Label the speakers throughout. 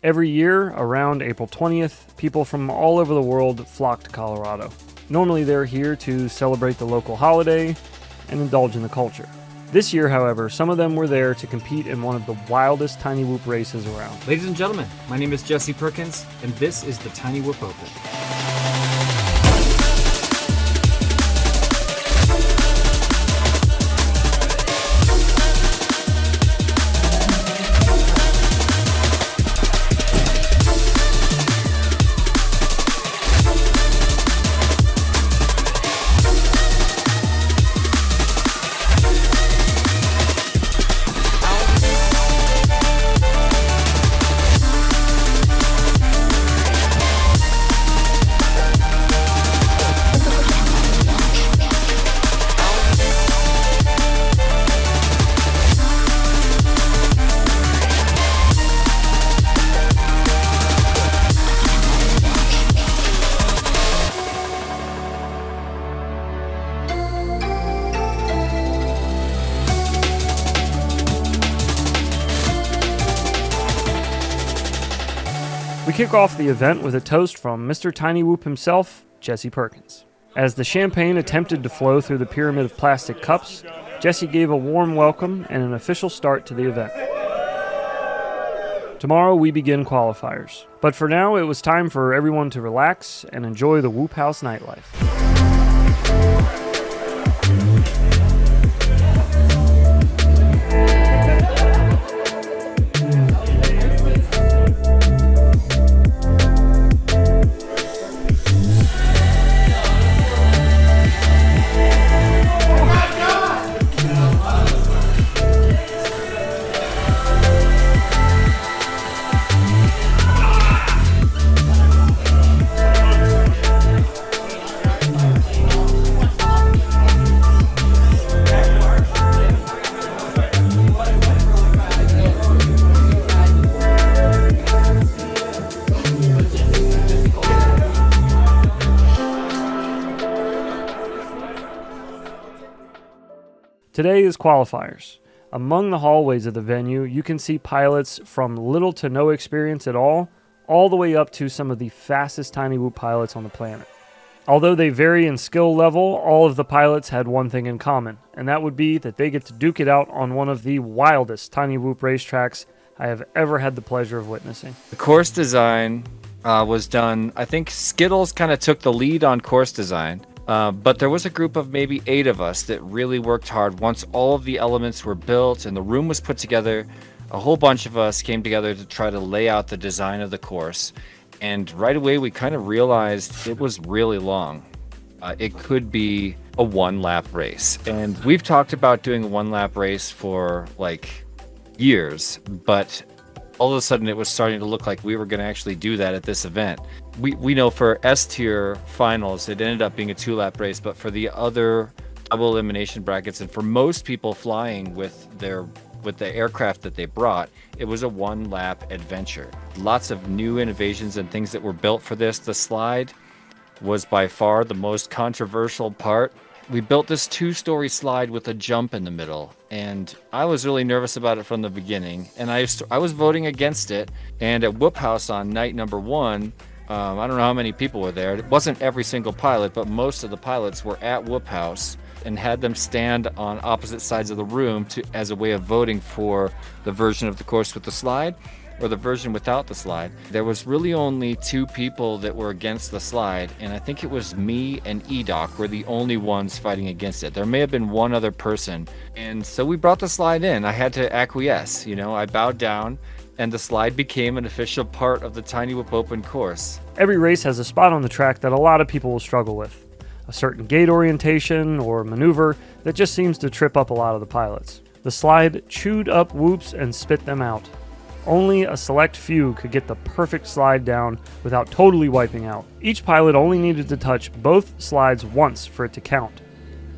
Speaker 1: Every year, around April 20th, people from all over the world flock to Colorado. Normally they're here to celebrate the local holiday and indulge in the culture. This year, however, some of them were there to compete in one of the wildest Tiny Whoop races around.
Speaker 2: Ladies and gentlemen, my name is Jesse Perkins, and this is the Tiny Whoop Open.
Speaker 1: We kick off the event with a toast from Mr. Tiny Whoop himself, Jesse Perkins. As the champagne attempted to flow through the pyramid of plastic cups, Jesse gave a warm welcome and an official start to the event. Tomorrow we begin qualifiers, but for now it was time for everyone to relax and enjoy the Whoop House nightlife. Today is qualifiers. Among the hallways of the venue, you can see pilots from little to no experience at all the way up to some of the fastest Tiny Whoop pilots on the planet. Although they vary in skill level, all of the pilots had one thing in common, and that would be that they get to duke it out on one of the wildest Tiny Whoop racetracks I have ever had the pleasure of witnessing.
Speaker 3: The course design was done, I think Skittles kind of took the lead on course design. But there was a group of maybe 8 of us that really worked hard. Once all of the elements were built and the room was put together, a whole bunch of us came together to try to lay out the design of the course. And right away, we kind of realized it was really long. It could be a one-lap race. And we've talked about doing a one-lap race for like years, but all of a sudden it was starting to look like we were going to actually do that at this event. We know for S-tier finals, it ended up being a 2-lap race, but for the other double elimination brackets, and for most people flying with the aircraft that they brought, it was a 1-lap adventure. Lots of new innovations and things that were built for this. The slide was by far the most controversial part. We built this 2-story slide with a jump in the middle, and I was really nervous about it from the beginning, and I was voting against it. And at Whoop House on night number 1, I don't know how many people were there. It wasn't every single pilot, but most of the pilots were at Whoop House and had them stand on opposite sides of the room as a way of voting for the version of the course with the slide or the version without the slide. There was really only 2 people that were against the slide, and I think it was me and EDOC were the only ones fighting against it. There may have been one other person, and so we brought the slide in. I had to acquiesce, I bowed down, and the slide became an official part of the Tiny Whoop Open course.
Speaker 1: Every race has a spot on the track that a lot of people will struggle with. A certain gate orientation or maneuver that just seems to trip up a lot of the pilots. The slide chewed up whoops and spit them out. Only a select few could get the perfect slide down without totally wiping out. Each pilot only needed to touch both slides once for it to count.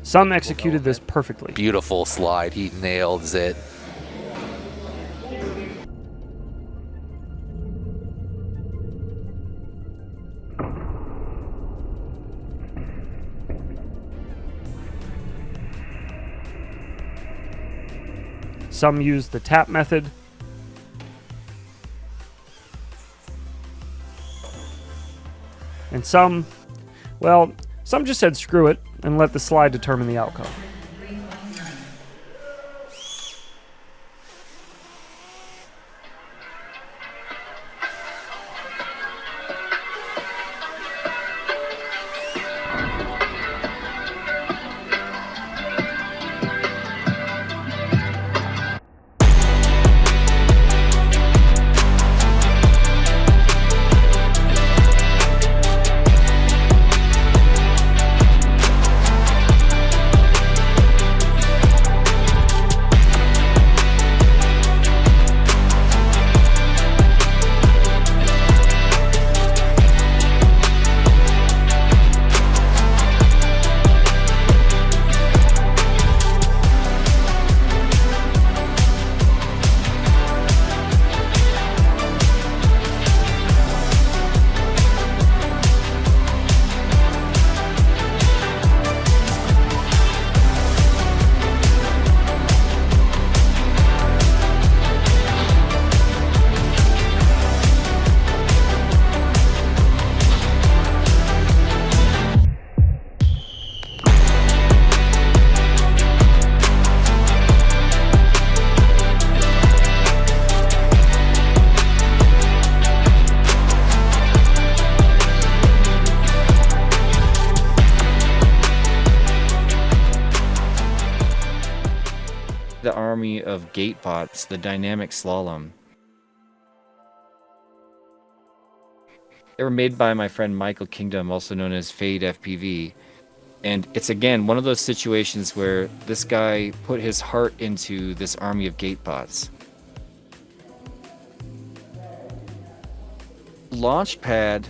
Speaker 1: Some executed this perfectly.
Speaker 4: Beautiful slide, he nails it.
Speaker 1: Some used the tap method. And some just said screw it and let the slide determine the outcome.
Speaker 3: The army of gate bots, the dynamic slalom. They were made by my friend Michael Kingdom, also known as Fade FPV. And it's again one of those situations where this guy put his heart into this army of gate bots. Launchpad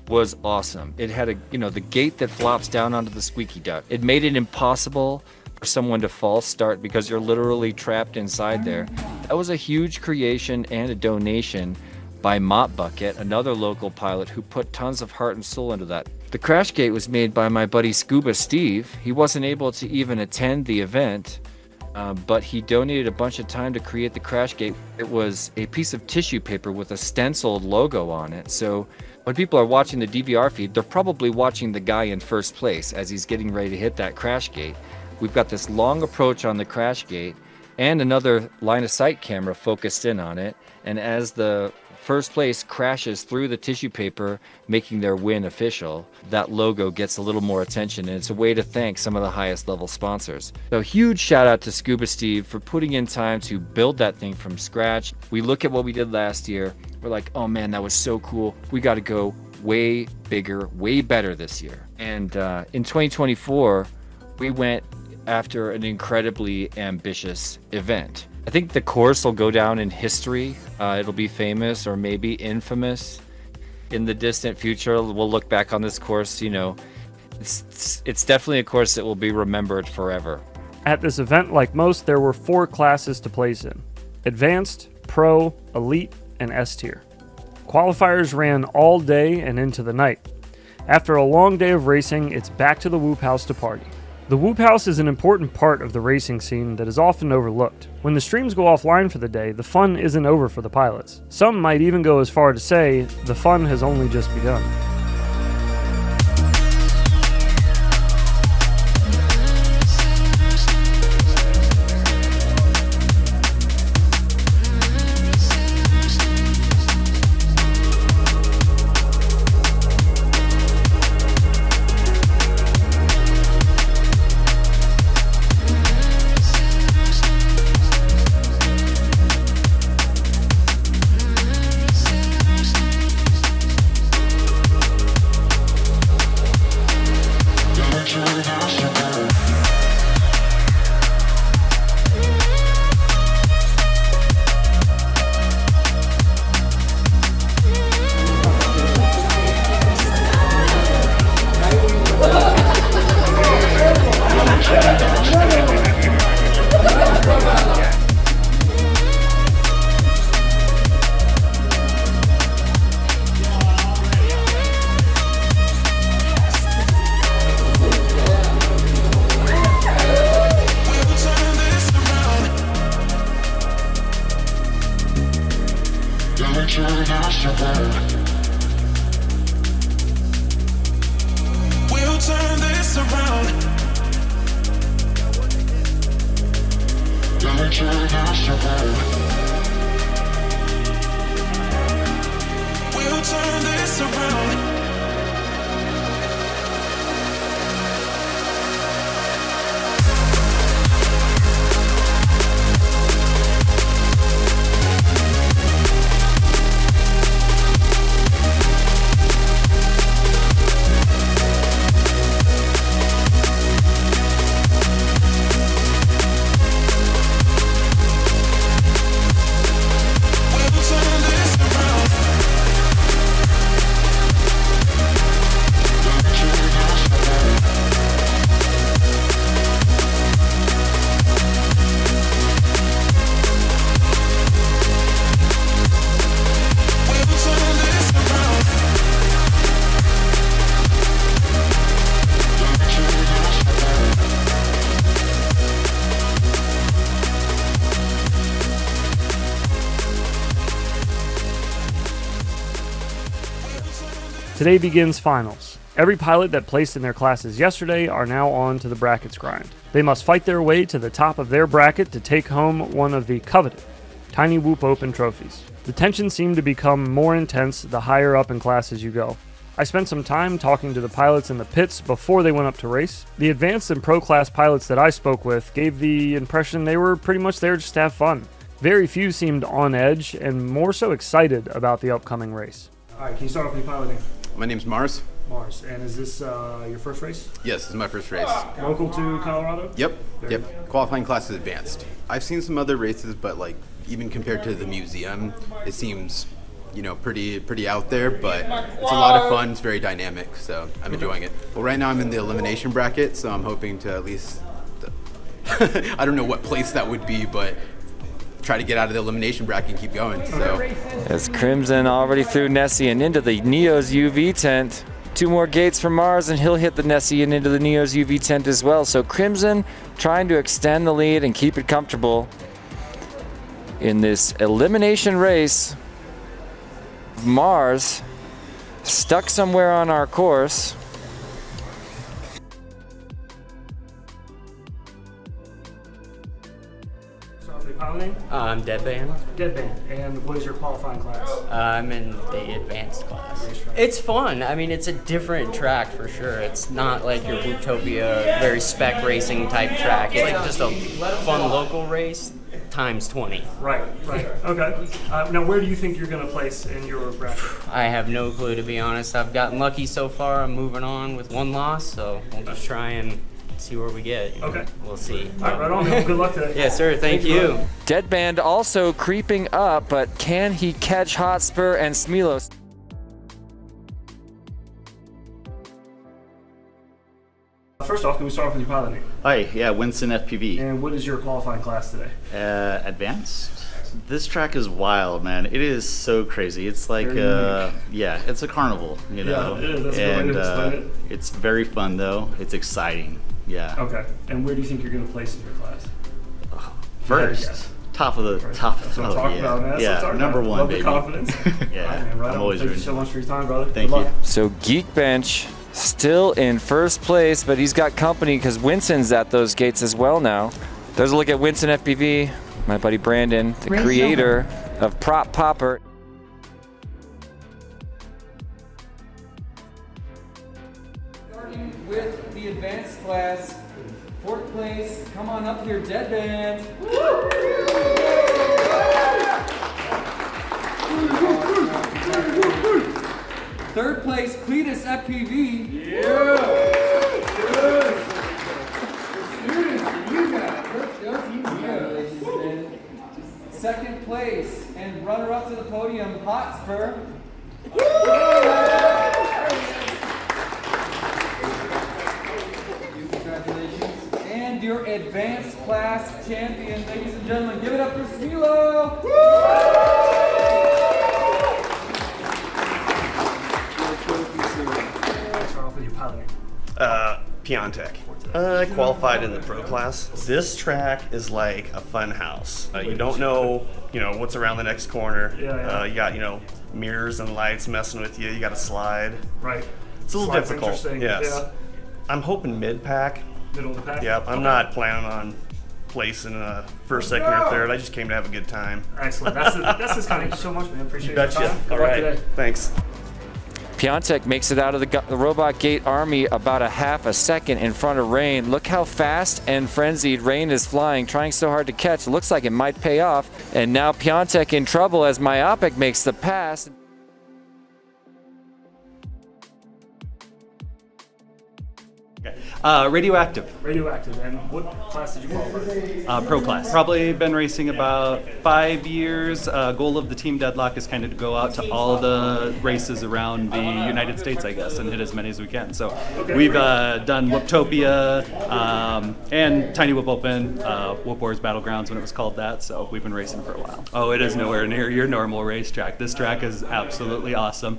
Speaker 3: was awesome. It had the gate that flops down onto the squeaky duck. It made it impossible for someone to false start because you're literally trapped inside there. That was a huge creation and a donation by Mop Bucket, another local pilot who put tons of heart and soul into that. The crash gate was made by my buddy Scuba Steve. He wasn't able to even attend the event, but he donated a bunch of time to create the crash gate. It was a piece of tissue paper with a stenciled logo on it. So when people are watching the DVR feed, they're probably watching the guy in first place as he's getting ready to hit that crash gate. We've got this long approach on the crash gate and another line of sight camera focused in on it. And as the first place crashes through the tissue paper, making their win official, that logo gets a little more attention, and it's a way to thank some of the highest level sponsors. So huge shout out to Scuba Steve for putting in time to build that thing from scratch. We look at what we did last year, we're like, oh man, that was so cool. We got to go way bigger, way better this year. And in 2024, we went after an incredibly ambitious event. I think the course will go down in history. It'll be famous or maybe infamous in the distant future. We'll look back on this course, it's definitely a course that will be remembered forever.
Speaker 1: At this event, like most, there were 4 classes to place in: Advanced, Pro, Elite, and S tier. Qualifiers ran all day and into the night. After a long day of racing, it's back to the Whoop House to party. The Whoop House is an important part of the racing scene that is often overlooked. When the streams go offline for the day, the fun isn't over for the pilots. Some might even go as far to say, the fun has only just begun.
Speaker 5: We'll turn this around. We'll turn this around. We'll turn this around.
Speaker 1: Today begins finals. Every pilot that placed in their classes yesterday are now on to the brackets grind. They must fight their way to the top of their bracket to take home one of the coveted Tiny Whoop Open trophies. The tension seemed to become more intense the higher up in classes you go. I spent some time talking to the pilots in the pits before they went up to race. The advanced and pro class pilots that I spoke with gave the impression they were pretty much there just to have fun. Very few seemed on edge and more so excited about the upcoming race. All right, can you start off with your piloting?
Speaker 6: My name's Mars.
Speaker 1: Mars, and is this your first race?
Speaker 6: Yes, this is my first race.
Speaker 1: Local to Colorado?
Speaker 6: Yep,
Speaker 1: Very
Speaker 6: yep.
Speaker 1: good.
Speaker 6: Qualifying class is advanced. I've seen some other races, but like even compared to the museum, it seems, pretty out there. But it's a lot of fun. It's very dynamic, so I'm enjoying it. Well, right now I'm in the elimination bracket, so I'm hoping to at least, I don't know what place that would be, but try to get out of the elimination bracket and keep going. So.
Speaker 3: As Crimson already threw Nessie and into the Neo's UV tent. 2 more gates from Mars and he'll hit the Nessie and into the Neo's UV tent as well. So Crimson trying to extend the lead and keep it comfortable in this elimination race. Mars stuck somewhere on our course.
Speaker 7: I'm Deadband.
Speaker 1: Deadband. And what is your qualifying class?
Speaker 7: I'm in the advanced class. It's fun. I mean, it's a different track for sure. It's not like your Wootopia, very spec racing type track. It's like just a fun local race times 20.
Speaker 1: Right. Okay. Now, where do you think you're going to place in your bracket?
Speaker 7: I have no clue, to be honest. I've gotten lucky so far. I'm moving on with 1 loss, so we'll just try and see where we get.
Speaker 1: Okay.
Speaker 7: We'll see.
Speaker 1: All right, right on. Man. Good luck today.
Speaker 7: Yes, sir. Thank you.
Speaker 3: Deadband also creeping up, but can he catch Hotspur and Smilos?
Speaker 1: First off, can we start off with your piloting?
Speaker 8: Hi, yeah, Winston FPV.
Speaker 1: And what is your qualifying class today?
Speaker 8: Advanced. This track is wild, man. It is so crazy. It's like, it's a carnival, you know.
Speaker 1: Yeah, it is. That's a good way to explain it.
Speaker 8: It's very fun, though. It's exciting. Yeah.
Speaker 1: Okay. And where do you think you're going to place in your class?
Speaker 8: First,
Speaker 1: Yes.
Speaker 8: top of the
Speaker 1: Right.
Speaker 8: top.
Speaker 1: That's what I'm talking about, man. That's what I'm
Speaker 8: Yeah,
Speaker 1: talking
Speaker 8: number
Speaker 1: about.
Speaker 8: one,
Speaker 1: Love
Speaker 8: baby.
Speaker 1: the confidence.
Speaker 8: Yeah,
Speaker 1: All right, man. Right
Speaker 8: I'm
Speaker 1: on.
Speaker 8: always
Speaker 1: Thank you
Speaker 8: rooting.
Speaker 1: so much for your time, brother.
Speaker 8: Thank
Speaker 1: Good
Speaker 8: you.
Speaker 1: luck.
Speaker 3: So Geekbench still in first place, but he's got company because Winston's at those gates as well now. There's a look at Winston FPV, my buddy Brandon, the creator of Prop Popper.
Speaker 9: Starting with the advanced class, 4th place, come on up here, Deadband. Third place, Cletus FPV. Second place and runner-up to the podium, Hotspur. Congratulations. And your advanced class champion, ladies and gentlemen, give it up for Smilo.
Speaker 1: Start off with your piloting.
Speaker 10: Piontek. I qualified in the pro class. This track is like a fun house. You don't know, what's around the next corner.
Speaker 1: Yeah.
Speaker 10: You got, mirrors and lights messing with you. You got to slide.
Speaker 1: Right.
Speaker 10: It's a little
Speaker 1: Slide's
Speaker 10: difficult.
Speaker 1: interesting.
Speaker 10: Yes.
Speaker 1: Yeah.
Speaker 10: I'm hoping mid-pack.
Speaker 1: Middle of the pack?
Speaker 10: Yep, I'm not planning on placing first, second, or third. I just came to have a good time.
Speaker 1: Excellent. That's this kind. Thank you so much, man. Appreciate your
Speaker 10: Betcha.
Speaker 1: time. Good
Speaker 10: All
Speaker 1: luck
Speaker 10: right.
Speaker 1: today.
Speaker 10: Thanks.
Speaker 3: Piontek makes it out of the Robot Gate Army about a half a second in front of Rain. Look how fast and frenzied Rain is flying, trying so hard to catch. It looks like it might pay off. And now Piontek in trouble as Myopic makes the pass.
Speaker 11: Radioactive.
Speaker 1: Radioactive. And what class did you qualify?
Speaker 11: Pro class. Probably been racing about 5 years. Goal of the team Deadlock is kind of to go out to all the races around the United States, I guess, and hit as many as we can. So we've done Whooptopia and Tiny Whoop Open, Whoop Wars Battlegrounds when it was called that. So we've been racing for a while. Oh, it is nowhere near your normal racetrack. This track is absolutely awesome.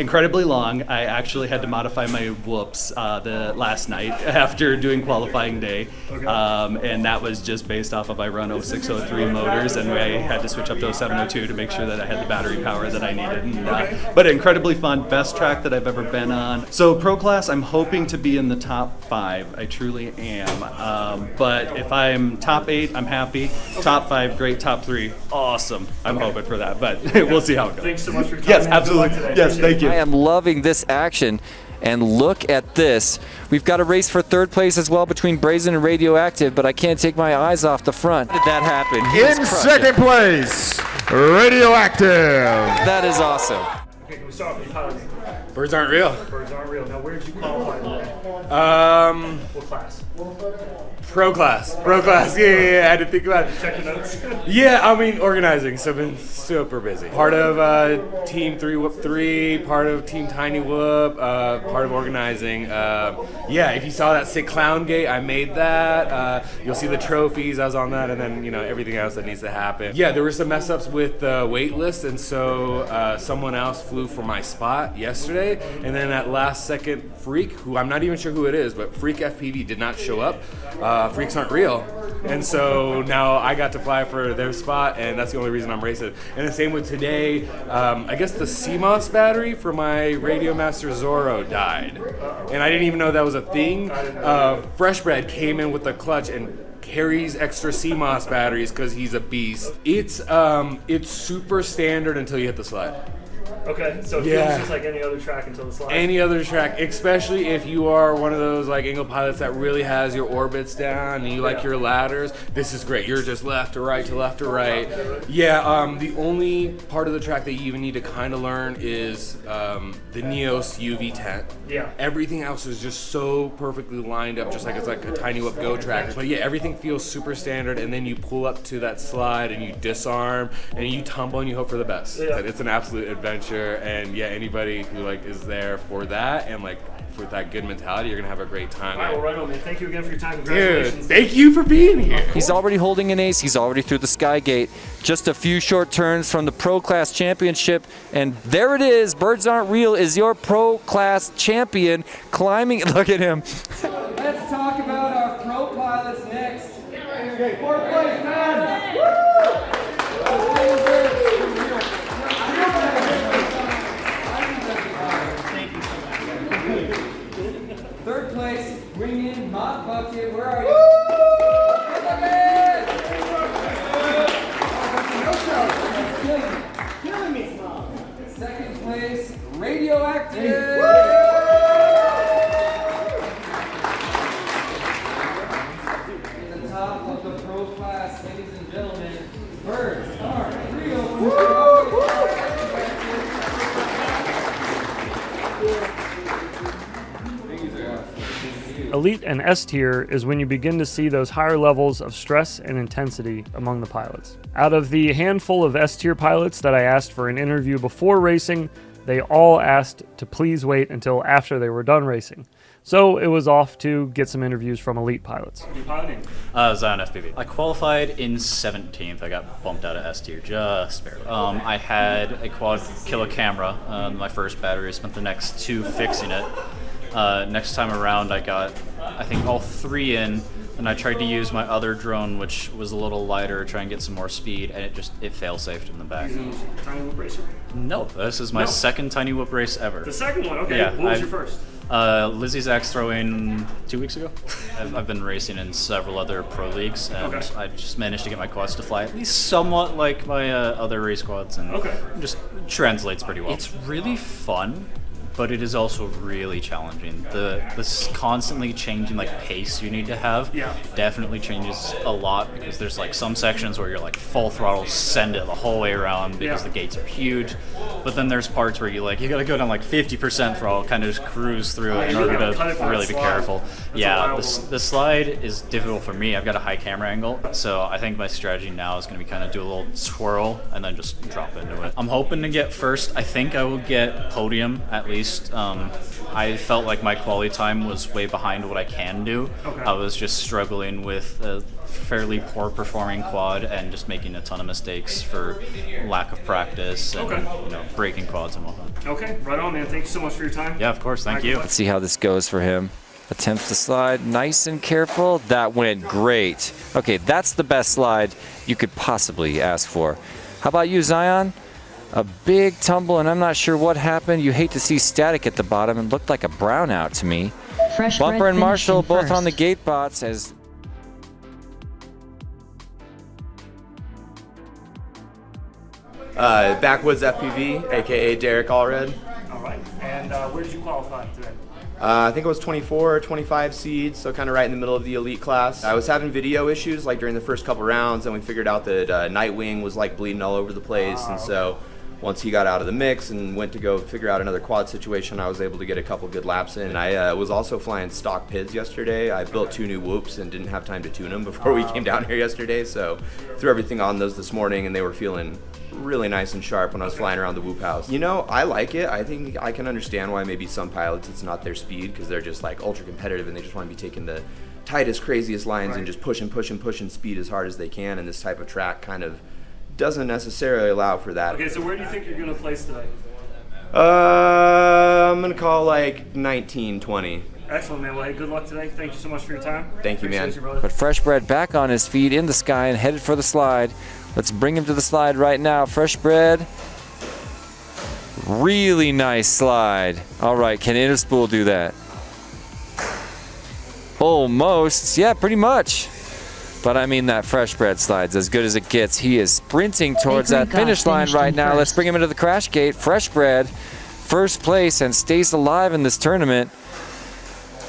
Speaker 11: Incredibly long. I actually had to modify my whoops the last night after doing qualifying day, and that was just based off of I run 0603 motors, and I had to switch up to 0702 to make sure that I had the battery power that I needed. And, but incredibly fun, best track that I've ever been on. So pro class, I'm hoping to be in the top 5. I truly am. But if I'm top 8, I'm happy. Top 5, great. Top 3, awesome. I'm hoping for that, but we'll see how it goes.
Speaker 1: Thanks so much for your time.
Speaker 11: Yes, absolutely. Yes, thank you.
Speaker 3: I am loving this action. And look at this. We've got a race for third place as well between Brazen and Radioactive, but I can't take my eyes off the front. How did that happen?
Speaker 12: In second place, Radioactive.
Speaker 3: That is awesome.
Speaker 1: Okay, can we start with the pilot?
Speaker 13: Birds aren't real.
Speaker 1: Birds aren't real. Now, where did you qualify today? What class?
Speaker 13: Pro class. Yeah, I had to think about it.
Speaker 1: Check the notes.
Speaker 13: Yeah, I mean, organizing, so I've been super busy. Part of Team 3 Whoop 3, part of Team Tiny Whoop, part of organizing. Yeah, if you saw that sick clown gate, I made that. You'll see the trophies, I was on that, and then, everything else that needs to happen. Yeah, there were some mess ups with the wait list, and so someone else flew for my spot yesterday, and then at last second, Freak, who I'm not even sure who it is, but Freak FPV did not show up. Freaks aren't real. And so now I got to fly for their spot, and that's the only reason I'm racing. And the same with today. I guess the CMOS battery for my Radio Master Zorro died. And I didn't even know that was a thing. Fresh Bread came in with the clutch and carries extra CMOS batteries because he's a beast. It's super standard until you hit the slide.
Speaker 1: Okay, so it feels just like any other track until the slide.
Speaker 13: Any other track, especially if you are one of those like angle pilots that really has your orbits down and you like your ladders. This is great. You're just left to right to left to right. Yeah. The only part of the track that you even need to kind of learn is the Neos UV tent.
Speaker 1: Yeah.
Speaker 13: Everything else is just so perfectly lined up, just like it's like a Tiny Whoop Go track. But yeah, everything feels super standard, and then you pull up to that slide and you disarm and you tumble and you hope for the best.
Speaker 1: Yeah.
Speaker 13: It's an absolute adventure. And yeah, anybody who is there for that and for that good mentality, you're gonna have a great time.
Speaker 1: All right, well, right on, man. Thank you again for your time. Congratulations.
Speaker 13: Dude, thank you for being here.
Speaker 3: He's already holding an ace. He's already through the Sky Gate. Just a few short turns from the Pro Class Championship, and there it is. Birds Aren't Real is your Pro Class champion climbing. Look at him.
Speaker 9: Let's talk about our pro pilots next. Okay, 4th place, man. Woo! Third place, bring in Mott Bucket. Where are you? Killing me. Second place, Radioactive. In the top of the pro class, ladies and gentlemen, Birds Aren't Real.
Speaker 1: Elite and S tier is when you begin to see those higher levels of stress and intensity among the pilots. Out of the handful of S tier pilots that I asked for an interview before racing, they all asked to please wait until after they were done racing. So it was off to get some interviews from elite pilots.
Speaker 11: Zion FPV. I qualified in 17th. I got bumped out of S tier just barely. I had a quad kilo camera, my first battery. I spent the next 2 fixing it. Next time around, I got, I think, all 3 in, and I tried to use my other drone, which was a little lighter, try and get some more speed, and it fail-safed in the back.
Speaker 1: Tiny Whoop racer?
Speaker 11: No, this is my second Tiny Whoop race ever.
Speaker 1: The second one, okay.
Speaker 11: Yeah,
Speaker 1: what was your first?
Speaker 14: Lizzie Zach's throwing 2 weeks ago. I've been racing in several other pro leagues, and I just managed to get my quads to fly at least somewhat like my other race quads, and just translates pretty well. It's really fun, but it is also really challenging. This constantly changing like pace you need to have definitely changes a lot, because there's like some sections where you're like full throttle, send it the whole way around because the gates are huge, but then there's parts where you gotta go down like 50% throttle, kind of just cruise through it in order to really be careful. The slide is difficult for me. I've got a high camera angle, so I think my strategy now is going to be kind of do a little swirl and then just drop into it. I'm hoping to get first. I think I will get podium at least. I felt like my quality time was way behind what I can do. I was just struggling with a fairly poor performing quad and just making a ton of mistakes for lack of practice and breaking quads and whatnot.
Speaker 1: Okay, right on, man. Thank you so much for your time.
Speaker 14: Yeah, of course. Thank you.
Speaker 3: Let's see how this goes for him. Attempts to slide, nice and careful. That went great. Okay, that's the best slide you could possibly ask for. How about you, Zion? A big tumble, and I'm not sure what happened. You hate to see static at the bottom, and looked like a brownout to me. Bumper and Marshall both on the gate bots as
Speaker 15: Backwoods FPV, aka Derek Allred.
Speaker 1: All right. And where did you qualify today?
Speaker 15: I think it was 24 or 25 seeds, so kind of right in the middle of the elite class. I was having video issues like during the first couple rounds, and we figured out that Nightwing was like bleeding all over the place, and so once he got out of the mix and went to go figure out another quad situation, I was able to get a couple good laps in. I was also flying stock PIDs yesterday. I built 2 new whoops and didn't have time to tune them before we came down here yesterday, so threw everything on those this morning, and they were feeling really nice and sharp when I was flying around the whoop house. I like it. I think I can understand why maybe some pilots it's not their speed, because they're just like ultra competitive and they just want to be taking the tightest, craziest lines and just pushing speed as hard as they can, and this type of track kind of doesn't necessarily allow for that.
Speaker 1: Okay, so where do you think you're going to place today?
Speaker 15: I'm going to call like 19, 20.
Speaker 1: Excellent, man. Well, hey, good luck today. Thank you so much for your time.
Speaker 15: Thank you, man.
Speaker 3: But Freshbred back on his feet in the sky and headed for the slide. Let's bring him to the slide right now. Freshbred. Really nice slide. All right, can Interspool do that? Almost. Yeah, pretty much. But I mean, that Freshbred slide's as good as it gets. He is sprinting towards that finish line right now. Let's bring him into the crash gate. Freshbred, first place and stays alive in this tournament.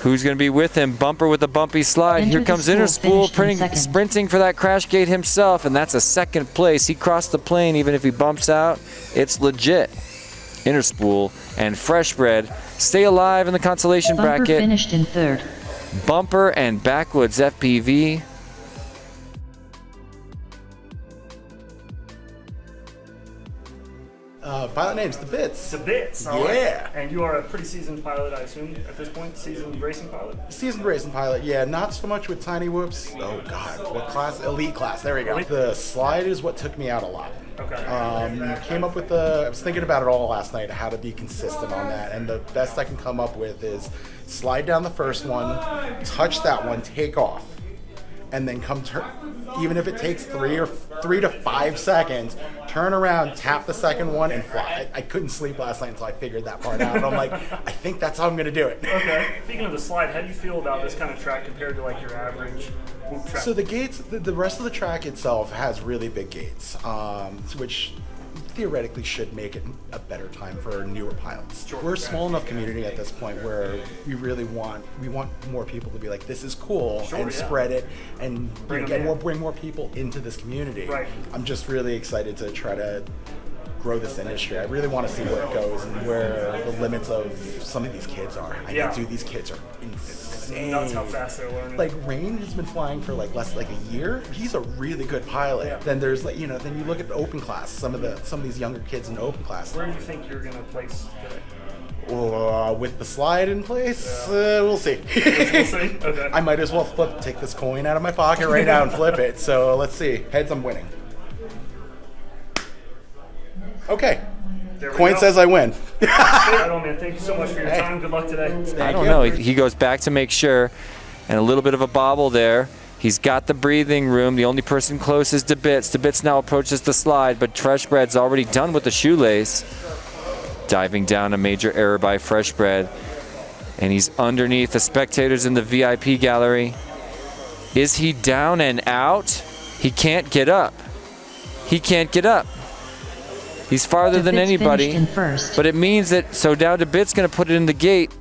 Speaker 3: Who's going to be with him? Bumper with a bumpy slide. Here comes Interspool sprinting for that crash gate himself, and that's a second place. He crossed the plane. Even if he bumps out, it's legit. Interspool and Freshbred stay alive in the consolation bracket.
Speaker 16: Bumper finished in third.
Speaker 3: Bumper and Backwoods FPV.
Speaker 17: Pilot name's The Bits.
Speaker 1: The Bits, all
Speaker 17: yeah.
Speaker 1: Right. And you are a pretty seasoned pilot, I assume, at this point? Seasoned racing pilot?
Speaker 17: Seasoned racing pilot, yeah. Not so much with tiny whoops. Oh, God. What class? Elite class. There we go. The slide is what took me out a lot.
Speaker 1: Okay.
Speaker 17: Came up with I was thinking about it all last night, how to be consistent on that. And the best I can come up with is slide down the first one, touch that one, take off, and then come turn. Even if it takes 3 to 5 seconds, turn around, tap the second one, and fly. I couldn't sleep last night until I figured that part out. And I'm like, I think that's how I'm going to do it.
Speaker 1: Okay. Speaking of the slide, how do you feel about this kind of track compared to like your average whoop track?
Speaker 17: So the gates, the rest of the track itself has really big gates, which theoretically should make it a better time for newer pilots.
Speaker 1: Sure.
Speaker 17: We're a small enough community at this point where we really want more people to be like, this is cool, and spread it and bring more people into this community.
Speaker 1: Right.
Speaker 17: I'm just really excited to try to grow this industry. I really want to see where it goes and where the limits of some of these kids are. Dude, these kids are insane.
Speaker 1: Nuts how fast they're learning.
Speaker 17: Like Rain has been flying for like less than a year. He's a really good pilot. Yeah. Then there's then you look at the open class. Some of these younger kids in the open class.
Speaker 1: Where do you think you're gonna place today?
Speaker 17: With the slide in place, we'll see.
Speaker 1: We'll see? Okay.
Speaker 17: I might as well take this coin out of my pocket right now and flip it. So let's see. Heads, I'm winning. Okay. Coin says I win.
Speaker 1: Right on, man. Thank you so much for your time. Good luck today.
Speaker 3: I don't know. He goes back to make sure, and a little bit of a bobble there. He's got the breathing room. The only person close is DeBits. DeBits now approaches the slide, but Freshbred's already done with the shoelace. Diving down, a major error by Freshbred. And he's underneath the spectators in the VIP gallery. Is he down and out? He can't get up. He can't get up. He's farther than anybody. But it means that, so now DeBit's going to put it in the gate.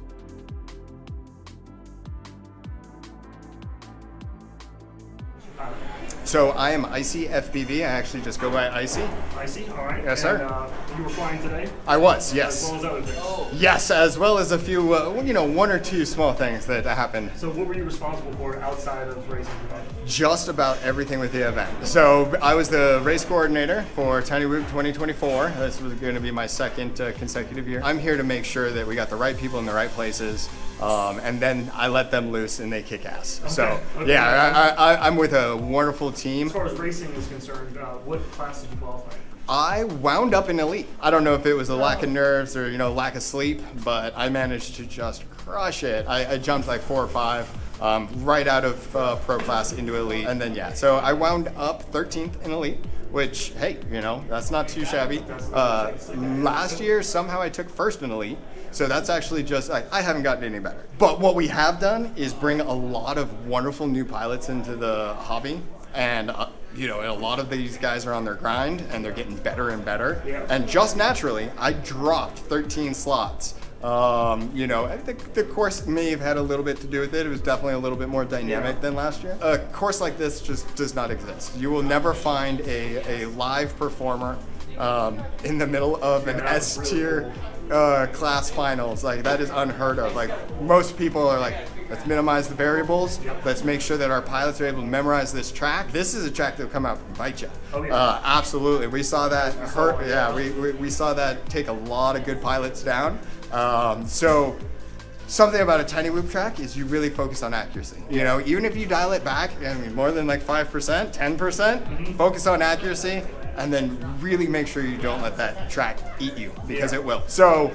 Speaker 16: So I am Icy FBV. I actually just go by Icy.
Speaker 1: Icy, all right.
Speaker 16: Yes, sir.
Speaker 1: And, you were flying today?
Speaker 16: I was, yes.
Speaker 1: As well as other things?
Speaker 16: Yes, as well as a few, one or two small things that happened.
Speaker 1: So what were you responsible for outside of racing today?
Speaker 16: Just about everything with the event. So I was the race coordinator for Tiny Whoop 2024. This was going to be my second consecutive year. I'm here to make sure that we got the right people in the right places. And then I let them loose and they kick ass.
Speaker 1: Okay.
Speaker 16: So
Speaker 1: Okay.
Speaker 16: yeah, I'm with a wonderful team.
Speaker 1: As far as racing is concerned, what class did you qualify in?
Speaker 16: I wound up in elite. I don't know if it was a lack of nerves or lack of sleep, but I managed to just crush it. I jumped like 4 or 5 right out of pro class into elite, and then so I wound up 13th in elite. Which, hey, that's not too shabby. Last year, somehow I took first in elite. So that's actually just, I haven't gotten any better. But what we have done is bring a lot of wonderful new pilots into the hobby. And, a lot of these guys are on their grind and they're getting better and better. And just naturally, I dropped 13 slots. I think the course may have had a little bit to do with it. It was definitely a little bit more dynamic than last year. A course like this just does not exist. You will never find a live performer in the middle of an S tier class finals. Like, that is unheard of. Like, most people are like, let's minimize the variables. Let's make sure that our pilots are able to memorize this track. This is a track that will come out and bite you. Absolutely. We saw that hurt. Yeah, we saw that take a lot of good pilots down. So something about a Tiny Whoop track is you really focus on accuracy. Even if you dial it back, more than like 5%, 10%, focus on accuracy, and then really make sure you don't let that track eat you, because it will. So,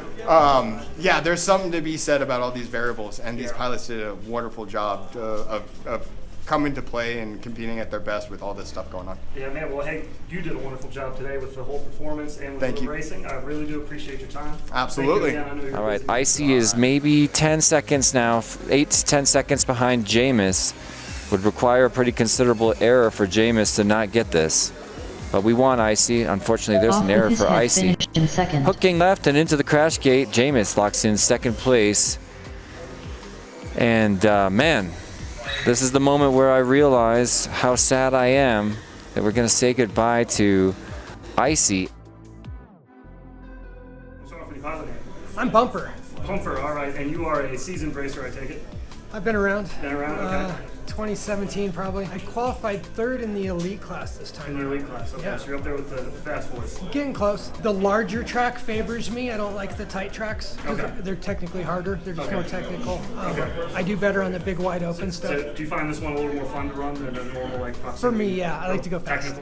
Speaker 16: there's something to be said about all these variables, and these pilots did a wonderful job of coming to play and competing at their best with all this stuff going on.
Speaker 1: Yeah, man. Well, hey, you did a wonderful job today with the whole performance and with the racing. I really do appreciate your time.
Speaker 16: Absolutely.
Speaker 3: All right, Icy is maybe 10 seconds now, 8 to 10 seconds behind Jameis. Would require a pretty considerable error for Jameis to not get this. But we want Icy. Unfortunately, there's an error for Icy. Hooking left and into the crash gate. Jameis locks in second place. And man, this is the moment where I realize how sad I am that we're going to say goodbye to Icy.
Speaker 18: I'm Bumper.
Speaker 1: Bumper, all right. And you are a seasoned racer, I take it?
Speaker 18: I've been around.
Speaker 1: Been around, okay.
Speaker 18: 2017 probably. I qualified third in the elite class this time.
Speaker 1: In the elite class, okay.
Speaker 18: Yeah.
Speaker 1: So you're up there with the fast boys.
Speaker 18: Getting close. The larger track favors me. I don't like the tight tracks.
Speaker 1: Okay.
Speaker 18: They're technically harder. They're just more technical. I do better on the big wide open stuff.
Speaker 1: So do you find this one a little more fun to run than a normal proximity?
Speaker 18: For me, yeah. I like to go fast.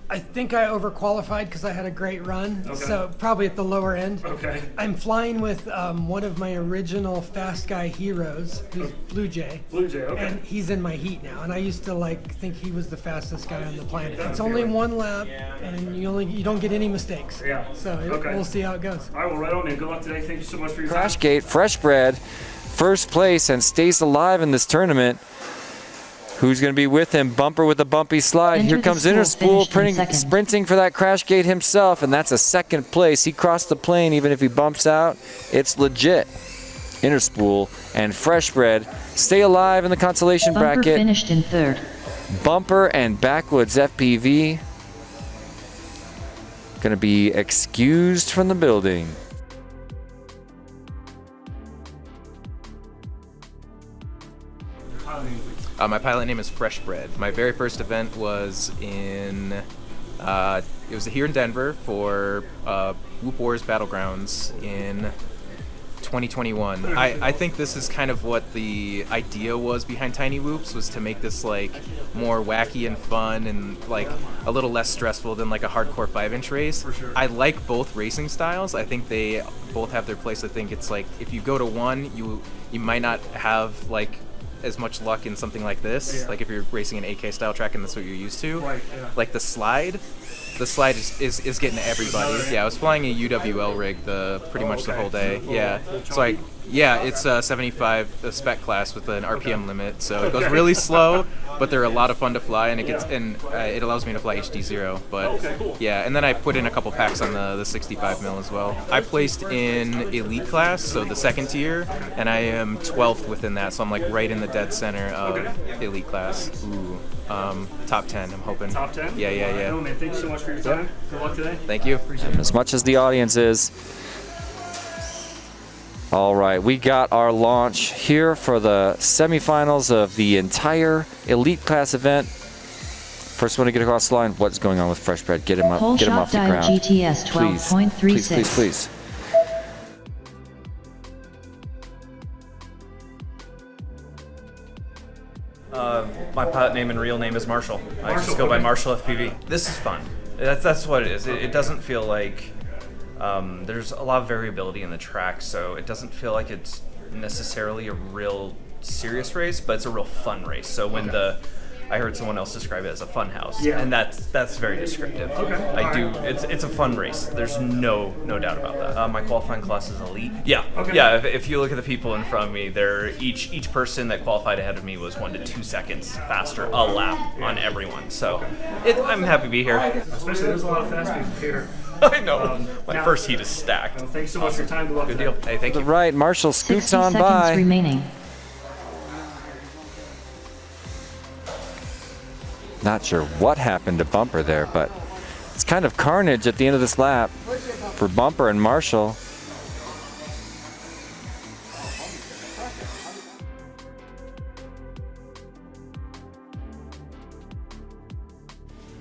Speaker 18: I think I overqualified because I had a great run, so probably at the lower end.
Speaker 1: Okay.
Speaker 18: I'm flying with one of my original fast guy heroes, who's Blue Jay.
Speaker 1: Blue Jay, okay.
Speaker 18: And he's in my heat now, and I used to think he was the fastest guy on the planet.
Speaker 1: That's
Speaker 18: It's only
Speaker 1: okay.
Speaker 18: one lap, and you don't get any mistakes.
Speaker 1: Yeah.
Speaker 18: So
Speaker 1: Okay.
Speaker 18: we'll see how it goes.
Speaker 1: All right, well, right on in. Good luck today. Thank you so much for your time.
Speaker 3: Crash gate, fresh bread, first place and stays alive in this tournament. Who's going to be with him? Bumper with a bumpy slide. Here comes Interspool sprinting for that crash gate himself, and that's a second place. He crossed the plane even if he bumps out. It's legit. Interspool and Fresh Bread stay alive in the consolation
Speaker 19: Bumper
Speaker 3: bracket.
Speaker 19: finished in third.
Speaker 3: Bumper and Backwoods FPV going to be excused from the building.
Speaker 20: My pilot name is Fresh Bread. My very first event was it was here in Denver for Whoop Wars Battlegrounds in 2021. I think this is kind of what the idea was behind Tiny Whoops, was to make this more wacky and fun and a little less stressful than a hardcore 5-inch race. For sure. I like both racing styles. I think they both have their place. I think it's if you go to one, you might not have as much luck in something like this.
Speaker 1: Yeah.
Speaker 20: If you're racing an AK style track and that's what you're used to.
Speaker 1: Right, yeah.
Speaker 20: The slide is getting to everybody. Yeah, I was flying a UWL rig pretty much the whole day. Yeah, so Yeah, it's 75 the spec class with an RPM limit, so it goes really slow, but they're a lot of fun to fly, and it allows me to fly HD0. But yeah, and then I put in a couple packs on the 65 mil as well. I placed in elite class, so the second tier, and I am 12th within that, so I'm like right in the dead center of elite class. Ooh, top 10. I'm hoping.
Speaker 1: Top 10?
Speaker 20: Yeah.
Speaker 1: No, man, thank you so much for your time. Good luck today.
Speaker 20: Thank you.
Speaker 3: As much as the audience is. All right, we got our launch here for the semifinals of the entire elite class event. First one to get across the line. What's going on with Fresh Bread? Get him up.
Speaker 19: Whole
Speaker 3: Get him
Speaker 19: shot
Speaker 3: off the
Speaker 19: dial
Speaker 3: ground.
Speaker 19: GTS 12.36.
Speaker 3: Please.
Speaker 21: My pilot name and real name is Marshall. I just go by Marshall FPV. This is fun. That's what it is. It doesn't feel like there's a lot of variability in the track, so it doesn't feel like it's necessarily a real serious race, but it's a real fun race. So when I heard someone else describe it as a fun house, and that's very descriptive. It's a fun race. There's no doubt about that. My qualifying class is elite. If you look at the people in front of me, they're each person that qualified ahead of me was 1 to 2 seconds faster a lap on everyone. So I'm happy to be here.
Speaker 1: Especially there's a lot of fast people here.
Speaker 21: I know. My first heat is stacked.
Speaker 1: Thanks so much for your time. Good luck.
Speaker 21: Good deal. Hey, thank you.
Speaker 3: Right, Marshall scoots
Speaker 19: 60
Speaker 3: on
Speaker 19: seconds
Speaker 3: by.
Speaker 19: remaining.
Speaker 3: Not sure what happened to Bumper there, but it's kind of carnage at the end of this lap for Bumper and Marshall.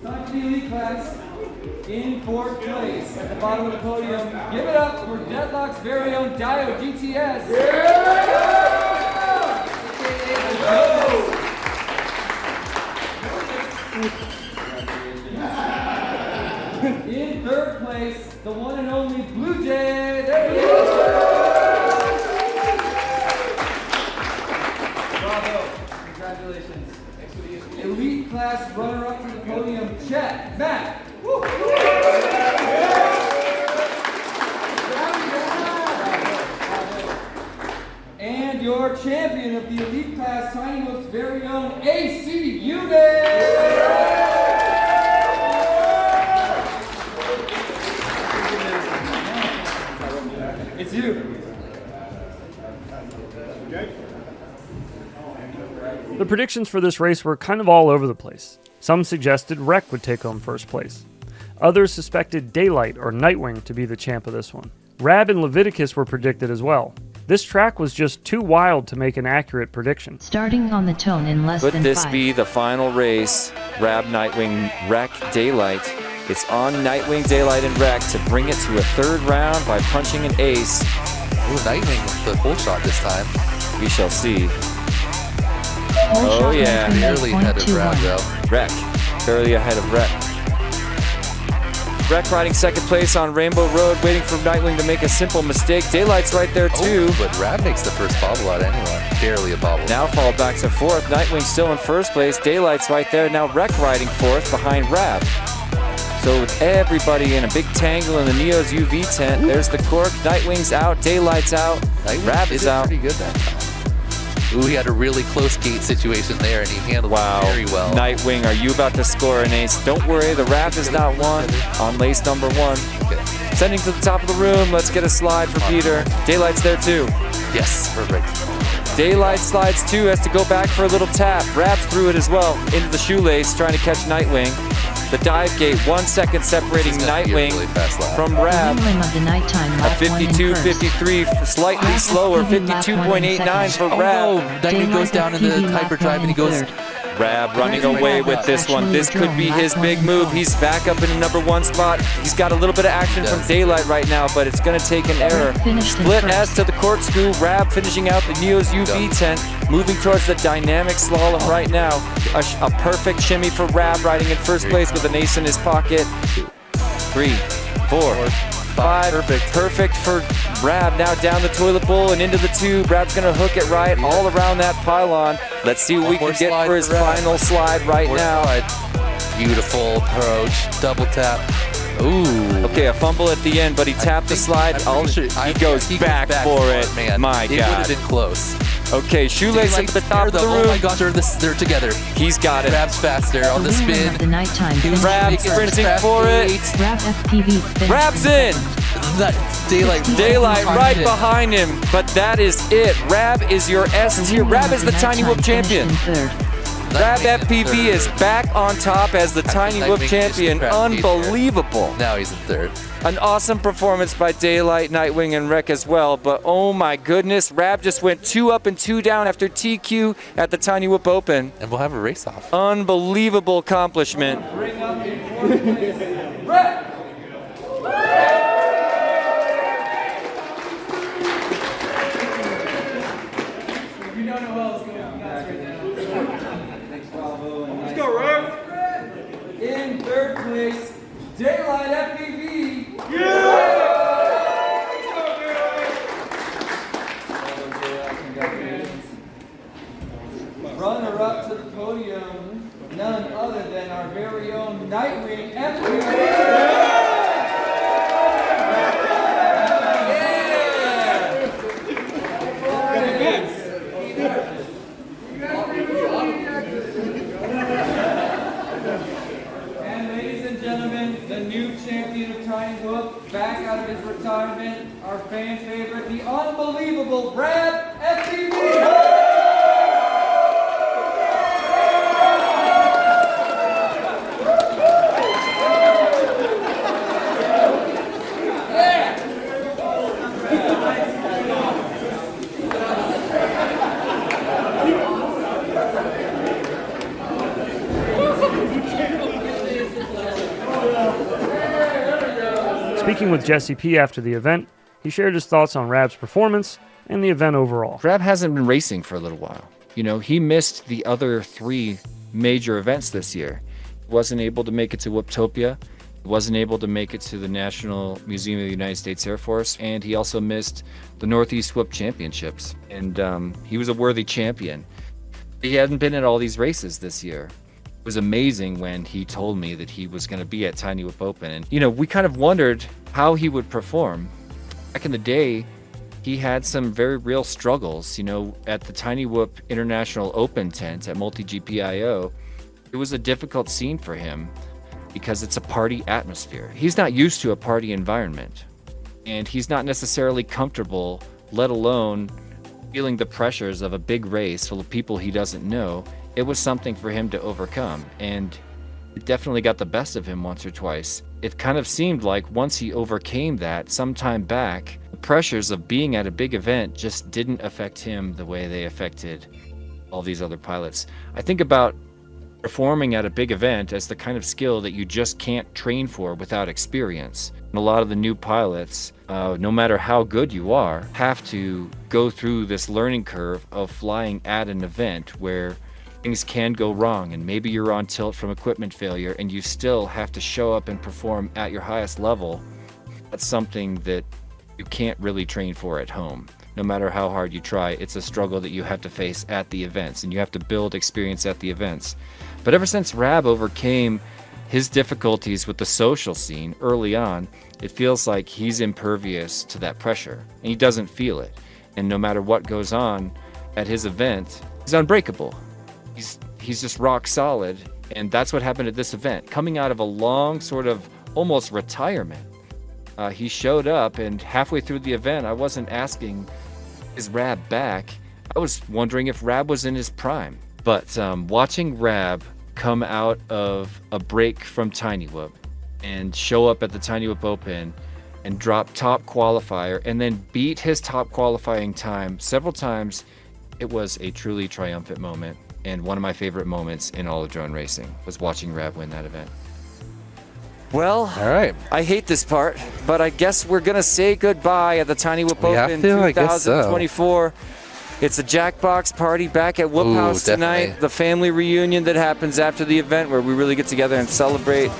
Speaker 9: Time for the elite class in 4th place at the bottom of the podium. Give it up for Deadlock's very own Dio GTS. In 3rd place, the one and only Blue Jay. There he is. Bravo. Congratulations. Elite class runner-up to the podium, Chet Matt. And your champion of the elite class, Tiny Whoop's very own AC Unit. It's you.
Speaker 1: The predictions for this race were kind of all over the place. Some suggested Rec would take home first place. Others suspected Daylight or Nightwing to be the champ of this one. Rab and Leviticus were predicted as well. This track was just too wild to make an accurate prediction.
Speaker 19: Starting on the tone in less
Speaker 3: Could
Speaker 19: than
Speaker 3: this
Speaker 19: 5.
Speaker 3: be the final race? Rab, Nightwing, Rec, Daylight. It's on Nightwing, Daylight, and Rec to bring it to a 3rd round by punching an ace.
Speaker 4: Ooh, Nightwing with the whole shot this time.
Speaker 3: We shall see.
Speaker 19: Whole
Speaker 3: Oh
Speaker 19: shot
Speaker 3: yeah,
Speaker 4: barely ahead of Rab though.
Speaker 3: Rec, barely ahead of Rec. Rec riding 2nd place on Rainbow Road, waiting for Nightwing to make a simple mistake. Daylight's right there too.
Speaker 4: Oh, but Rab makes the first bobble out anyway. Barely a bobble.
Speaker 3: Now fall back to 4th. Nightwing still in 1st place. Daylight's right there. Now Rec riding 4th behind Rab. So with everybody in a big tangle in the Neo's UV tent, there's the cork. Nightwing's out. Daylight's out. Rab is out.
Speaker 4: Pretty good that time. Ooh, he had a really close gate situation there, and he handled it very well.
Speaker 3: Nightwing, are you about to score an ace? Don't worry, the wrap is not won on lace number 1.
Speaker 4: Okay.
Speaker 3: Sending to the top of the room. Let's get a slide for Peter. Daylight's there too.
Speaker 4: Yes, perfect.
Speaker 3: Daylight slides too, has to go back for a little tap. Rab's through it as well, into the shoelace, trying to catch Nightwing. The dive gate, 1 second separating Nightwing from Rab.
Speaker 19: Minimum of the nighttime
Speaker 3: A
Speaker 19: lap 1 in first.
Speaker 3: 52.53, slightly slower, 52.89 for Rab.
Speaker 4: Oh, Nightwing goes down in the hyperdrive and he goes.
Speaker 3: Rab running away with this one. This could be his big move. He's back up in the number 1 spot. He's got a little bit of action from Daylight right now, but it's going to take an error. Split S to the corkscrew. Rab finishing out the Neo's UV tent, moving towards the dynamic slalom right now. A perfect shimmy for Rab, riding in 1st place with an ace in his pocket. 3, 4, 5. Perfect for Rab. Now down the toilet bowl and into the tube. Rab's going to hook it right all around that pylon. Let's see what we can get for his final slide right now.
Speaker 4: Beautiful approach. Double tap. Ooh.
Speaker 3: Okay, a fumble at the end, but he tapped the slide. He goes back for it.
Speaker 4: Man,
Speaker 3: My
Speaker 4: it would
Speaker 3: God.
Speaker 4: have been close.
Speaker 3: Okay, shoelace at the top of the room.
Speaker 4: Oh my gosh, they're together.
Speaker 3: He's got it.
Speaker 4: Rab's faster on the
Speaker 19: winner
Speaker 4: spin.
Speaker 19: of the nighttime finish
Speaker 3: Rab
Speaker 19: was
Speaker 3: sprinting for it.
Speaker 19: Rab FPV finished
Speaker 3: Rab's
Speaker 19: in
Speaker 3: in.
Speaker 19: second.
Speaker 4: That Daylight
Speaker 3: Right behind him, but that is it. Rab is your S tier. Rab is the Tiny Whoop champion. Rab FPV is back on top as the Tiny Whoop champion. Unbelievable.
Speaker 4: Now he's in third.
Speaker 3: An awesome performance by Daylight, Nightwing, and Rec as well, but oh my goodness, Rab just went 2 up and 2 down after TQ at the Tiny Whoop Open.
Speaker 4: And we'll have a race off.
Speaker 3: Unbelievable accomplishment.
Speaker 9: Bring up in fourth place, Rep. If you don't know how it's going, guys, right now. Thanks, Bravo. And let's go, Rep. In third place, Daylight FPV. Runner up to the podium, none other than our very own Nightwing And ladies and gentlemen, the new champion of Tiny Whoop, back out of his retirement, our fan favorite, the unbelievable Rab FPV.
Speaker 1: Speaking with Jesse P after the event, he shared his thoughts on Rab's performance and the event overall.
Speaker 3: Rab hasn't been racing for a little while. You know, he missed the other 3 major events this year. He wasn't able to make it to Whooptopia, he wasn't able to make it to the National Museum of the United States Air Force, and he also missed the Northeast Whoop Championships. And he was a worthy champion. He hadn't been at all these races this year. It was amazing when he told me that he was going to be at Tiny Whoop Open. And, you know, we kind of wondered how he would perform. Back in the day, he had some very real struggles. You know, at the Tiny Whoop International Open tent at Multi-GPIO, it was a difficult scene for him because it's a party atmosphere. He's not used to a party environment, and he's not necessarily comfortable, let alone feeling the pressures of a big race full of people he doesn't know. It was something for him to overcome, and it definitely got the best of him once or twice. It kind of seemed like once he overcame that some time back, the pressures of being at a big event just didn't affect him the way they affected all these other pilots. I think about performing at a big event as the kind of skill that you just can't train for without experience. And a lot of the new pilots, no matter how good you are, have to go through this learning curve of flying at an event where things can go wrong, and maybe you're on tilt from equipment failure and you still have to show up and perform at your highest level. That's something that you can't really train for at home. No matter how hard you try, it's a struggle that you have to face at the events, and you have to build experience at the events. But ever since Rab overcame his difficulties with the social scene early on, it feels like he's impervious to that pressure, and he doesn't feel it. And no matter what goes on at his event, he's unbreakable. He's just rock solid, and that's what happened at this event. Coming out of a long sort of almost retirement, he showed up, and halfway through the event, I wasn't asking, is Rab back? I was wondering if Rab was in his prime. But watching Rab come out of a break from Tiny Whoop and show up at the Tiny Whoop Open and drop top qualifier and then beat his top qualifying time several times, it was a truly triumphant moment. And one of my favorite moments in all of drone racing was watching Rab win that event. Well, all right. I hate this part, but I guess we're going to say goodbye at the Tiny Whoop Open 2024. It's a Jackbox party back at Whoop House tonight.
Speaker 4: Definitely.
Speaker 3: The family reunion that happens after the event where we really get together and celebrate.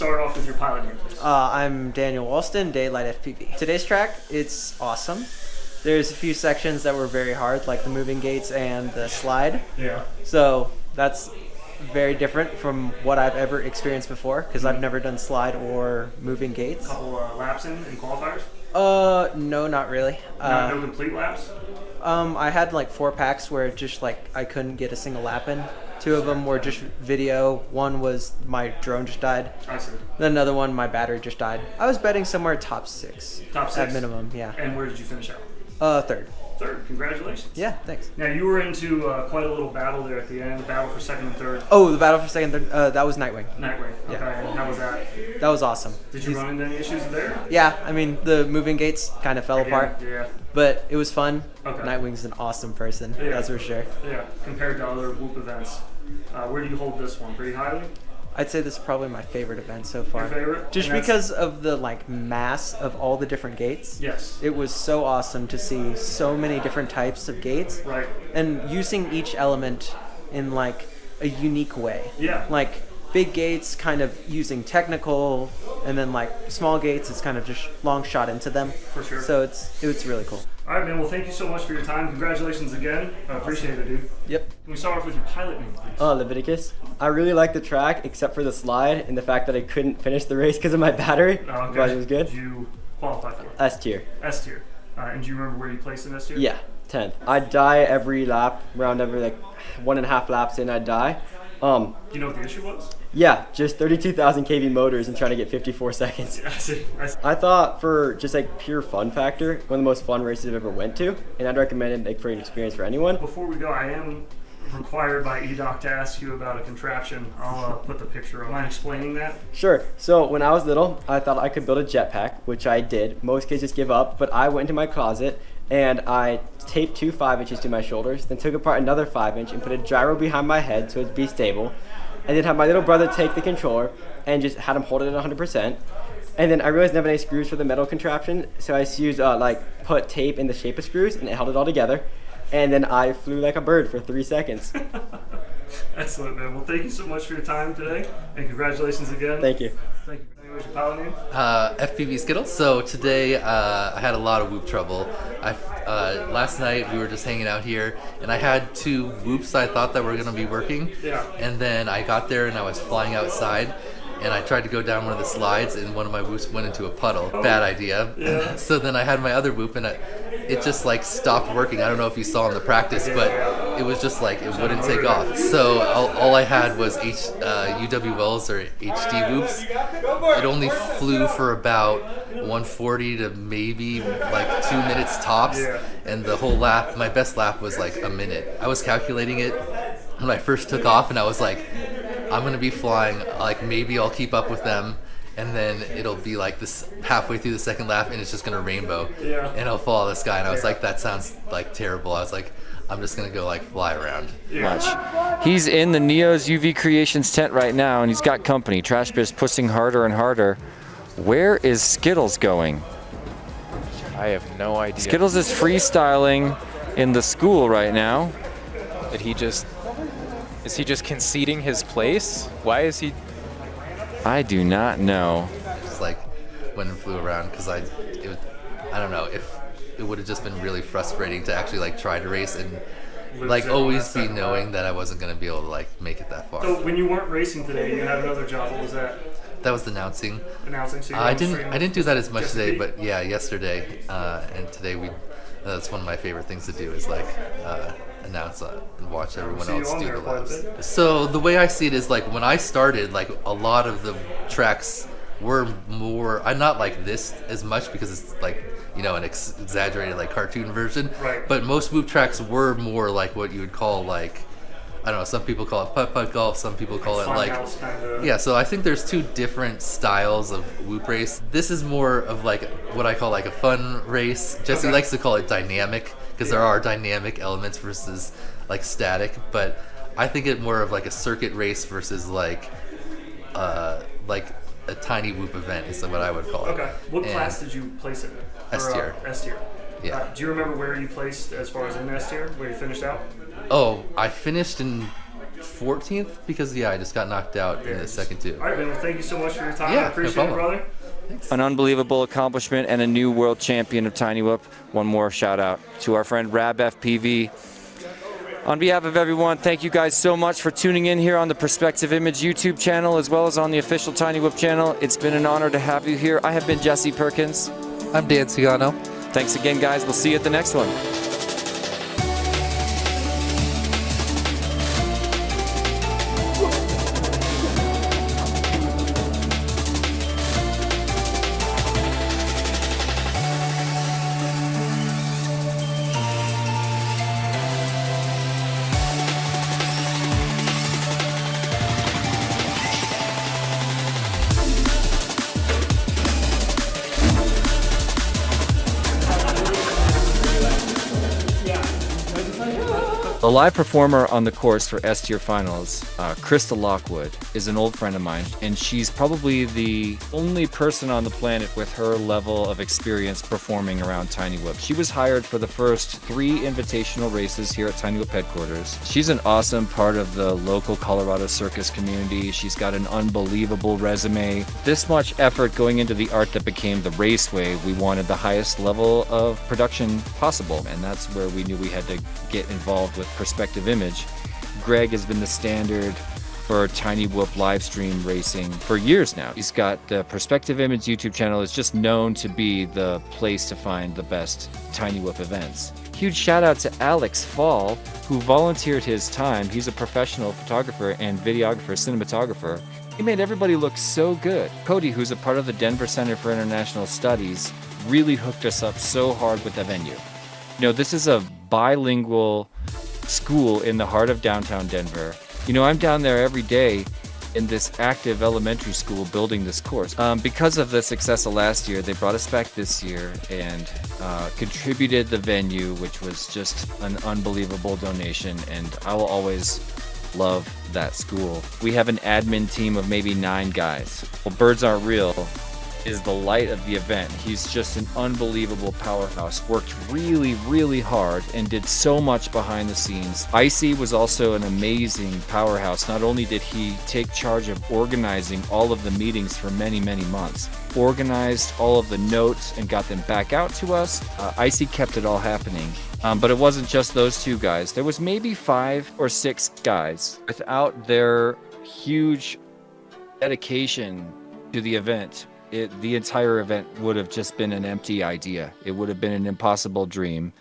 Speaker 1: start off with your pilot name, please?
Speaker 2: I'm Daniel Walston, Daylight FPV. Today's track, it's awesome. There's a few sections that were very hard, like the moving gates and the slide.
Speaker 1: Yeah.
Speaker 2: So that's very different from what I've ever experienced before, because I've never done slide or moving gates.
Speaker 1: Couple laps in qualifiers?
Speaker 2: No, not really.
Speaker 1: No complete laps?
Speaker 2: I had like 4 packs where just like I couldn't get a single lap in. 2 of them were just video. One was my drone just died.
Speaker 1: I see.
Speaker 2: Then another one, my battery just died. I was betting somewhere top 6.
Speaker 1: Top 6?
Speaker 2: At minimum, yeah.
Speaker 1: And where did you finish out?
Speaker 2: 3rd.
Speaker 1: 3rd, congratulations.
Speaker 2: Yeah, thanks.
Speaker 1: Now you were into quite a little battle there at the end, battle for 2nd and 3rd.
Speaker 2: Oh, the battle for 2nd and 3rd, that was Nightwing.
Speaker 1: Nightwing, okay.
Speaker 2: Yeah.
Speaker 1: And how was that?
Speaker 2: That was awesome.
Speaker 1: Did you run into any issues there?
Speaker 2: Yeah, I mean, the moving gates kind of fell apart.
Speaker 1: Yeah.
Speaker 2: But it was fun.
Speaker 1: Okay.
Speaker 2: Nightwing's an awesome person,
Speaker 1: Yeah.
Speaker 2: that's for sure.
Speaker 1: Yeah, compared to other Whoop events. Where do you hold this one? Pretty highly?
Speaker 2: I'd say this is probably my favorite event so far.
Speaker 1: Your favorite?
Speaker 2: Just
Speaker 1: And that's-
Speaker 2: because of the like mass of all the different gates.
Speaker 1: Yes.
Speaker 2: It was so awesome to see so many different types of gates.
Speaker 1: Right.
Speaker 2: And using each element in like a unique way.
Speaker 1: Yeah.
Speaker 2: Like big gates kind of using technical, and then like small gates it's kind of just long shot into them.
Speaker 1: For sure.
Speaker 2: So it's really cool.
Speaker 1: All right, man. Well, thank you so much for your time. Congratulations again. I appreciate it, dude.
Speaker 2: Yep.
Speaker 1: Can we start off with your pilot name, please?
Speaker 22: Leviticus. I really liked the track except for the slide and the fact that I couldn't finish the race because of my battery.
Speaker 1: Oh, okay.
Speaker 22: But it was good.
Speaker 1: Did you qualify for it?
Speaker 22: S tier.
Speaker 1: S tier. And do you remember where you placed in S tier?
Speaker 22: Yeah, 10th. I'd die every lap, around every like 1.5 laps in, I'd die.
Speaker 1: Do you know what the issue was?
Speaker 22: Yeah, just 32,000 kV motors and trying to get 54 seconds.
Speaker 1: I see.
Speaker 22: I thought for just like pure fun factor, one of the most fun races I've ever went to, and I'd recommend it like for an experience for anyone.
Speaker 1: Before we go, I am required by EDOC to ask you about a contraption. I'll put the picture on. Mind explaining that?
Speaker 22: Sure. So when I was little, I thought I could build a jetpack, which I did. Most kids just give up, but I went into my closet and I taped 2 5-inches to my shoulders, then took apart another 5-inch and put a gyro behind my head so it'd be stable, and then had my little brother take the controller and just had him hold it at 100%. And then I realized I didn't have any screws for the metal contraption, so I used put tape in the shape of screws and it held it all together. And then I flew like a bird for 3 seconds.
Speaker 1: Excellent, man. Well, thank you so much for your time today, and congratulations again.
Speaker 22: Thank you.
Speaker 1: Thank you. What's your pilot name?
Speaker 4: FPV Skittles. So today I had a lot of whoop trouble. Last night we were just hanging out here, and I had 2 whoops I thought that were going to be working.
Speaker 1: Yeah.
Speaker 4: And then I got there and I was flying outside, and I tried to go down one of the slides, and one of my whoops went into a puddle. Bad idea.
Speaker 1: Yeah.
Speaker 4: So then I had my other whoop, and it just like stopped working. I don't know if you saw in the practice, but it was just like it wouldn't take off. So all I had was UW Wells or HD whoops. It only flew for about 140 to maybe like 2 minutes tops, and the whole lap, my best lap was like a minute. I was calculating it when I first took off, and I was like, I'm gonna be flying, like maybe I'll keep up with them, and then it'll be like this halfway through the second lap and it's just gonna rainbow, and I'll fall out of the sky. And I was like, that sounds like terrible. I was like, I'm just gonna go like fly around.
Speaker 3: He's in the Neo's UV Creations tent right now, and he's got company. Trash Bear's pushing harder and harder. Where is Skittles going?
Speaker 23: I have no idea.
Speaker 3: Skittles is freestyling in the school right now.
Speaker 23: Did he just... Is he just conceding his place? Why is he...
Speaker 3: I do not know.
Speaker 4: Just like went and flew around because I don't know if it would have just been really frustrating to actually like try to race and like always be knowing that I wasn't gonna be able to like make it that far.
Speaker 1: So when you weren't racing today, you had another job. What was that?
Speaker 4: That was announcing.
Speaker 1: Announcing. So you
Speaker 4: I didn't do that as much today, but yeah, yesterday and today that's one of my favorite things to do is like announce and watch everyone else do the laps. So the way I see it is like when I started, like a lot of the tracks were more. I'm not like this as much because it's like an exaggerated like cartoon version.
Speaker 1: Right.
Speaker 4: But most whoop tracks were more like what you would call like. I don't know, some people call it putt-putt golf, some people call it like... Yeah, so I think there's 2 different styles of whoop race. This is more of like what I call like a fun race. Jesse likes to call it dynamic because there are dynamic elements versus like static, but I think it more of like a circuit race versus like a tiny whoop event is what I would call it.
Speaker 1: Okay. What class did you place it in?
Speaker 4: S tier.
Speaker 1: S tier.
Speaker 4: Yeah.
Speaker 1: Do you remember where you placed as far as in S tier, where you finished out?
Speaker 4: Oh, I finished in 14th because I just got knocked out in the second two.
Speaker 1: All right, man. Well, thank you so much for your time.
Speaker 4: Yeah,
Speaker 1: I
Speaker 4: no
Speaker 1: appreciate it,
Speaker 4: problem.
Speaker 1: brother.
Speaker 3: An unbelievable accomplishment and a new world champion of Tiny Whoop. One more shout out to our friend Rab FPV. On behalf of everyone, thank you guys so much for tuning in here on the Perspective Image YouTube channel as well as on the official Tiny Whoop channel. It's been an honor to have you here. I have been Jesse Perkins.
Speaker 4: I'm Dan Cigano.
Speaker 3: Thanks again, guys. We'll see you at the next one. The live performer on the course for S-Tier Finals, Krista Lockwood, is an old friend of mine, and she's probably the only person on the planet with her level of experience performing around Tiny Whoop. She was hired for the first 3 invitational races here at Tiny Whoop headquarters. She's an awesome part of the local Colorado circus community. She's got an unbelievable resume. This much effort going into the art that became the Raceway, we wanted the highest level of production possible, and that's where we knew we had to get involved with Perspective Image. Greg has been the standard for Tiny Whoop live stream racing for years now. He's got the Perspective Image YouTube channel is just known to be the place to find the best Tiny Whoop events. Huge shout out to Alex Fall, who volunteered his time. He's a professional photographer and videographer, cinematographer. He made everybody look so good. Cody, who's a part of the Denver Center for International Studies, really hooked us up so hard with the venue. You know, this is a bilingual school in the heart of downtown Denver. You know, I'm down there every day in this active elementary school building this course. Because of the success of last year, they brought us back this year and contributed the venue, which was just an unbelievable donation, and I will always love that school. We have an admin team of maybe 9 guys. Well, Birds Aren't Real is the light of the event. He's just an unbelievable powerhouse, worked really, really hard and did so much behind the scenes. Icy was also an amazing powerhouse. Not only did he take charge of organizing all of the meetings for many, many months, organized all of the notes and got them back out to us. Icy kept it all happening. But it wasn't just those 2 guys. There was maybe 5 or 6 guys. Without their huge dedication to the event, the entire event would have just been an empty idea. It would have been an impossible dream.